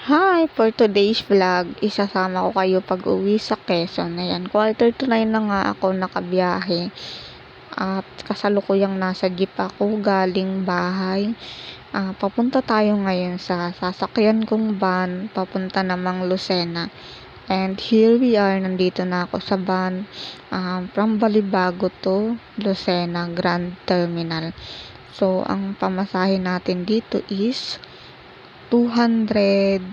Hi! For today's vlog, isasama ko kayo pag-uwi sa Quezon. Ayan, quarter to 9 na nga ako nakabiyahe. At kasalukuyang nasa jeep ako galing bahay. Papunta tayo ngayon sa sasakyan kong van, papunta namang Lucena. And here we are, nandito na ako sa van. From Balibago to Lucena Grand Terminal. So, ang pamasahe natin dito is 250.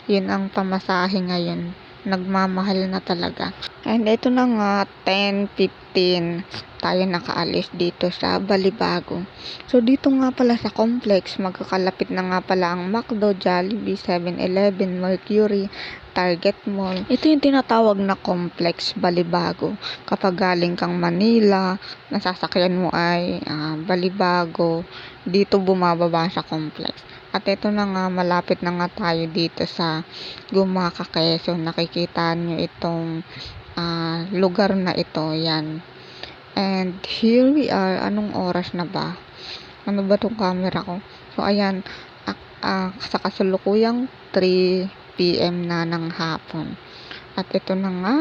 Yun ang pamasahe ngayon. Nagmamahal na talaga. And ito na nga, 10:15 tayo nakaalis dito sa Balibago. So dito nga pala sa complex, magkakalapit na nga pala ang McDo, Jollibee, 7-Eleven, Mercury, Target Mall. Ito yung tinatawag na complex Balibago. Kapag galing kang Manila, nasasakyan mo ay Balibago, dito bumababa sa complex. At ito na nga, malapit na nga tayo dito sa Gumaca, Quezon. Nakikita nyo itong lugar na ito. Yan. And here we are. Anong oras na ba? Ano ba tong camera ko? So, ayan. Sa kasalukuyang 3 PM na ng hapon. At ito na nga,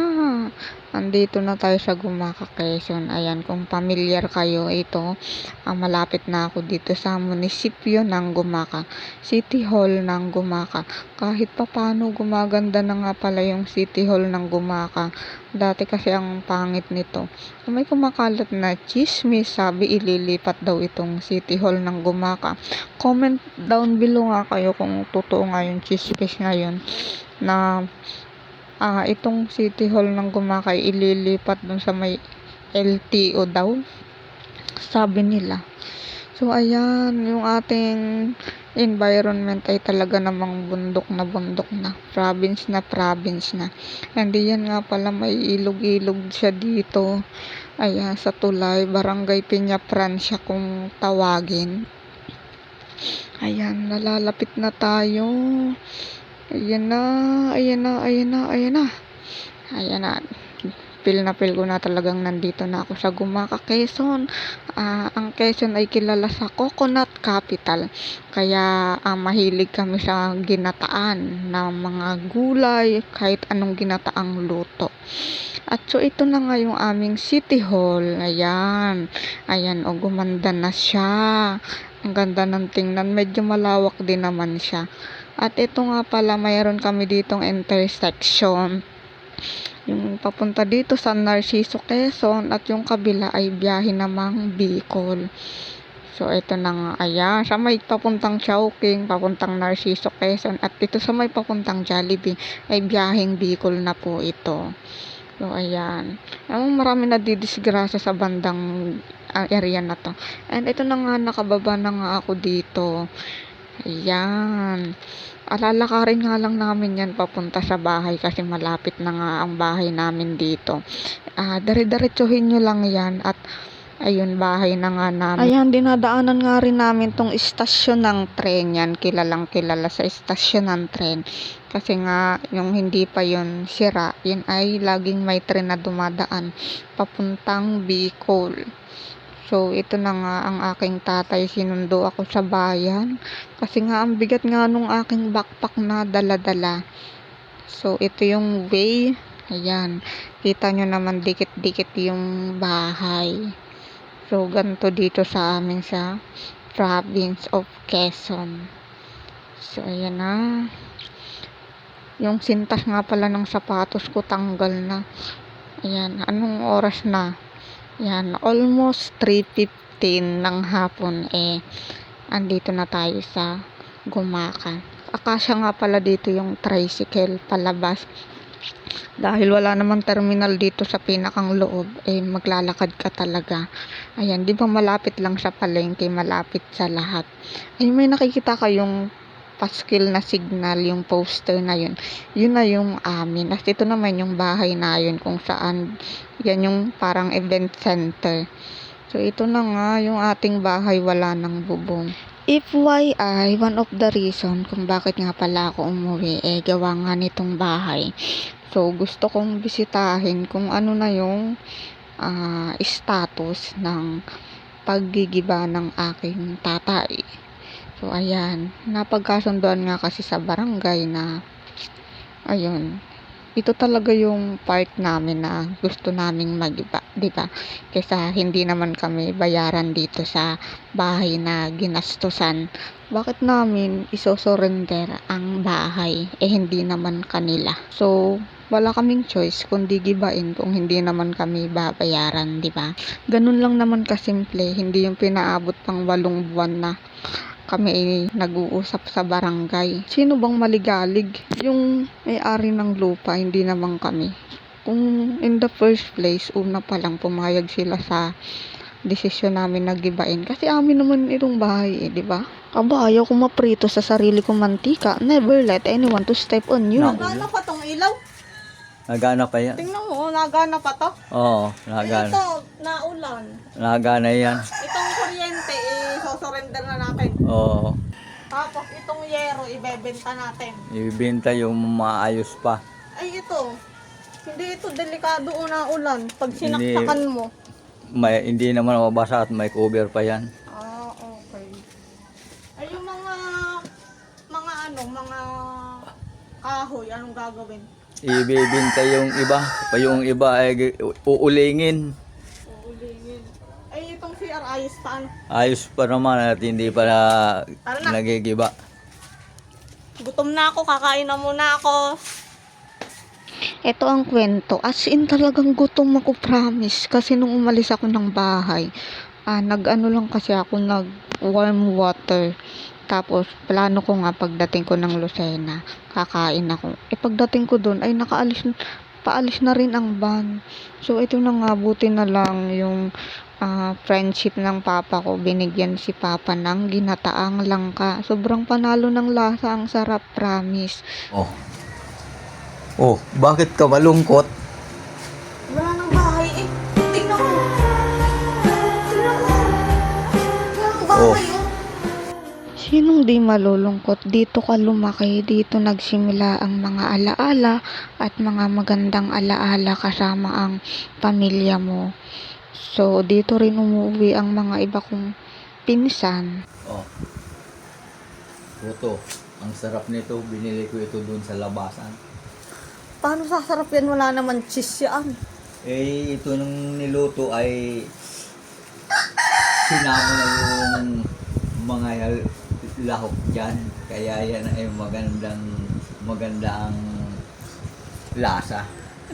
andito na tayo sa Gumaca, Quezon. Ayan, kung familiar kayo, ito, malapit na ako dito sa munisipyo ng Gumaca, City Hall ng Gumaca. Kahit papano, gumaganda na nga pala yung City Hall ng Gumaca. Dati kasi ang pangit nito. May kumakalat na chismis, sabi ililipat daw itong City Hall ng Gumaca. Comment down below nga kayo kung totoo nga yung chismis ngayon na itong City Hall ng Gumaca ililipat dun sa may LTO daw, sabi nila. So ayan, yung ating environment ay talaga namang bundok na, province na. And yan nga pala, may ilog-ilog siya dito. Ayan, sa Tulay, Barangay Peña Francia kung tawagin. Ayan, nalalapit na tayo. Ayan na. Feel ko na talagang nandito na ako sa Gumaca, Quezon. Ang Quezon ay kilala sa coconut capital. Kaya mahilig kami sa ginataan na mga gulay, kahit anong ginataang luto. At so ito na nga yung aming City Hall. Ayan, gumanda na siya. Ang ganda ng tingnan, medyo malawak din naman siya. At ito nga pala, mayroon kami ditong intersection. Yung papunta dito sa Narciso, Quezon, at yung kabila ay biyahe namang Bicol. So, ito na nga, ayan. Sa may papuntang Chowking, papuntang Narciso, Quezon, at dito sa may papuntang Jollibee, ay biyaheng Bicol na po ito. So, ayan. Marami na didisgrasya sa bandang area na to. And ito na nga, nakababa na nga ako dito. Ayan. Lalakarin nga lang namin yan papunta sa bahay kasi malapit na nga ang bahay namin dito. Dire-diretsuhin nyo lang yan at ayun, bahay na nga namin. Ayan, dinadaanan nga rin namin tong istasyon ng tren yan. Kilalang kilala sa istasyon ng tren. Kasi nga, yung hindi pa yun sira, yun ay laging may tren na dumadaan papuntang Bicol. So, ito na nga ang aking tatay. Sinundo ako sa bayan. Kasi nga, ang bigat nga nung aking backpack na dala-dala. So, ito yung way. Ayan. Kita nyo naman dikit-dikit yung bahay. So, ganito dito sa amin sa province of Quezon. So, ayan na. Yung sintas nga pala ng sapatos ko tanggal na. Ayan. Anong oras na? Yan, almost 3:15 ng hapon andito na tayo sa Gumaca. Akasya nga pala dito yung tricycle palabas. Dahil wala namang terminal dito sa pinakang loob, maglalakad ka talaga. Ayan, di ba malapit lang sa palengke, malapit sa lahat. May nakikita kayong paskil na signal, yung poster na yun na yung amin. At ito naman yung bahay na yun kung saan yan yung parang event center. So ito na nga yung ating bahay, wala ng bubong. FYI, one of the reason kung bakit nga pala ako umuwi gawa nga nitong bahay. So gusto kong bisitahin kung ano na yung status ng paggigiba ng aking tatay. So ayan, napagkasunduan nga kasi sa barangay na ayun, ito talaga yung part namin na gusto naming mag-iba, 'di ba? Kaysa hindi naman kami bayaran dito sa bahay na ginastusan. Bakit namin isosurrender ang bahay hindi naman kanila? So wala kaming choice kundi gibain kung hindi naman kami babayaran, 'di ba? Ganun lang naman kasimple, hindi yung pinaabot pang 8 buwan na kami ay nag-uusap sa barangay. Sino bang maligalig? Yung may-ari ng lupa, hindi naman kami. Kung in the first place, una pa lang pumayag sila sa desisyon namin na gibain. Kasi amin naman itong bahay di ba? Aba, ayaw ko maprito sa sarili kong mantika. Never let anyone to step on you. Nagana pa tong ilaw. Nagana pa yan. Tingnan mo, nagana pa to. Oo, nagana. Ito, naulan. Nagana yan. Itong kuryente, isosurrender na natin. Oo. Tapos itong yero, ibebenta natin. Ibenta yung maayos pa. Ay, ito. Hindi ito delikado na ulan. Pag sinaksakan mo. Hindi naman mabasa at may cover pa yan. Ah, okay. Ay, yung mga kahoy, anong gagawin? Ibibenta yung iba. Pa yung iba ay uulingin. Uulingin. Ay, itong CR ayos pa ano? Ayos pa naman at hindi pa Tara na. nagigiba. Gutom na ako, kakain na muna ako. Ito ang kwento. As in talagang gutom ako, promise. Kasi nung umalis ako ng bahay, nag-ano lang kasi ako, nag-warm water. Tapos, plano ko nga pagdating ko ng Lucena, kakain ako. Pagdating ko doon, ay paalis na rin ang van. So, ito na nga, buti na lang yung friendship ng papa ko. Binigyan si papa ng ginataang langka. Sobrang panalo ng lasa, ang sarap, promise. Oh. Oh, bakit ka malungkot? Wala nang bahay eh. Tingnan mo. Tingnan mo. Wala nang bahay oh. Sinong di malulungkot? Dito ka lumaki, dito nagsimula ang mga alaala at mga magandang alaala kasama ang pamilya mo. So, dito rin umuwi ang mga iba kong pinsan. Oh. Ito, ang sarap nito. Binili ko ito dun sa labasan. Paano sasarap yan? Wala naman cheese yan. Ito nung niluto ay sinama na yung mga lahok dyan. Kaya yan ay maganda ang lasa.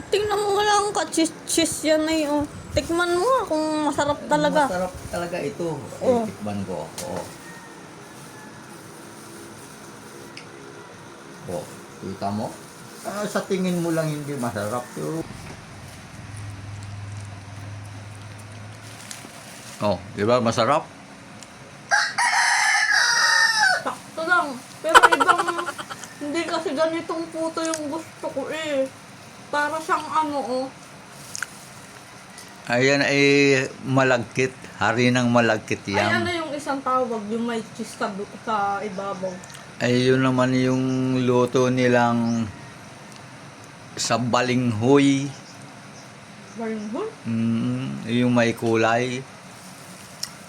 Tingnan mo, wala kang ka-cheese yan eh. Oh. Tikman mo kung masarap talaga. Masarap talaga ito. Oh. Tikman ko. Oo. Oh, kita mo? Sa tingin mo lang hindi masarap. Oh, di ba masarap? Sakto lang. Pero ibang, hindi kasi ganitong puto yung gusto ko eh. Para siyang ano oh. Ayan ay malagkit. Hari ng malagkit Ay yan. ano yung isang tawag, yung may cheese sa ibabaw. Ay yun naman yung luto nilang sa balinghoy. Balinghoy? Yung may kulay.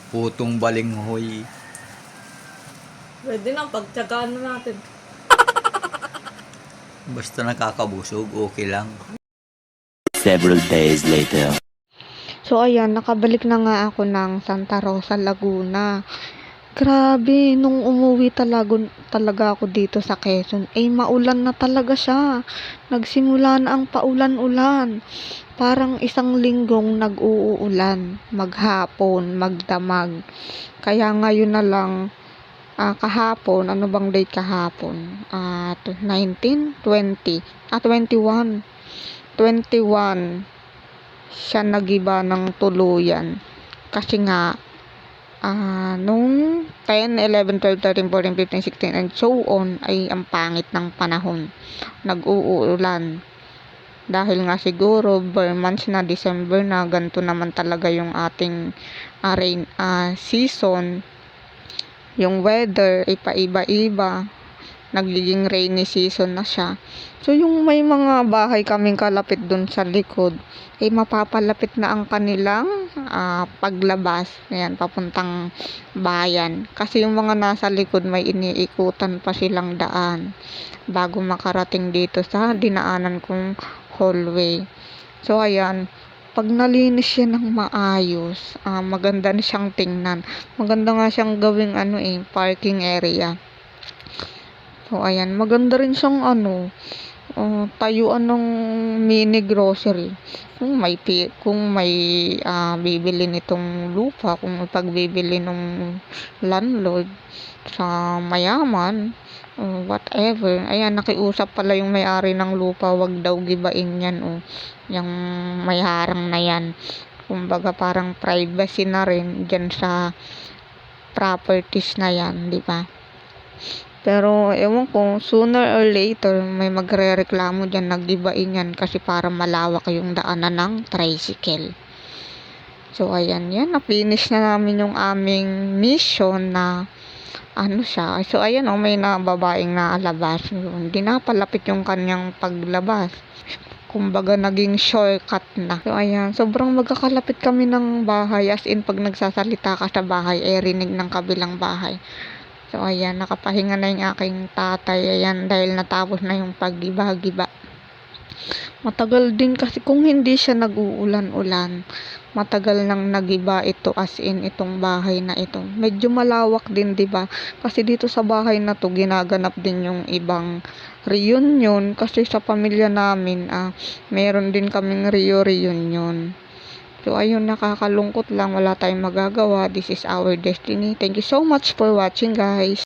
Putong balinghoy. Pwede na, pagtsagaan na natin. Basta nakakabusog, okay lang. Several days later. So, ayan, nakabalik na nga ako ng Santa Rosa, Laguna. Grabe, nung umuwi talaga ako dito sa Quezon, maulan na talaga siya. Nagsimula na ang paulan-ulan. Parang isang linggong nag-uulan, maghapon, magdamag. Kaya ngayon na lang, kahapon, ano bang date kahapon? 19, 20, 21. 21 siya nagiba ng tuluyan. Kasi nga, nung 10, 11, 12, 13, 14, 15, 16, and so on, ay ang pangit ng panahon. Nag-uulan. Dahil nga siguro, bare months na, December na, ganito naman talaga yung ating season. Yung weather, ay paiba-iba. nagiging rainy season na siya. So, yung may mga bahay kaming kalapit dun sa likod, mapapalapit na ang kanilang paglabas. Ayan, papuntang bayan. Kasi yung mga nasa likod may iniikutan pa silang daan bago makarating dito sa dinaanan kong hallway. So, ayan. Pag nalinis siya ng maayos, maganda na siyang tingnan. Maganda nga siyang gawing parking area. So, ayan. Maganda rin siyang tayuan ng mini grocery. Kung may bibili nitong lupa, kung may pagbibili ng landlord sa mayaman, whatever. Ayan, nakiusap pala yung may-ari ng lupa, wag daw gibain yan, yung may harang na yan. Kumbaga parang privacy na rin dyan sa properties na yan, di ba? Pero ewan ko, sooner or later may magrereklamo dyan, nag-ibain yan kasi para malawak yung daanan ng tricycle. So ayan, na-finish na namin yung aming mission na siya. So ayan, may babaeng naalabas. Hindi na palapit yung kanyang paglabas. Kumbaga naging shortcut na. So ayan, sobrang magkakalapit kami ng bahay, as in pag nagsasalita ka sa bahay, rinig ng kabilang bahay. So ayan, nakapahinga na yung aking tatay. Ayan, dahil natapos na yung paggiba-giba. Matagal din kasi kung hindi siya nag-uulan-ulan. Matagal nang nagiba ito, as in itong bahay na ito. Medyo malawak din, 'di ba? Kasi dito sa bahay na 'to ginaganap din yung ibang reunion kasi sa pamilya namin meron din kaming reunion. So ayun, nakakalungkot lang, wala tayong magagawa. This is our destiny. Thank you so much for watching, guys.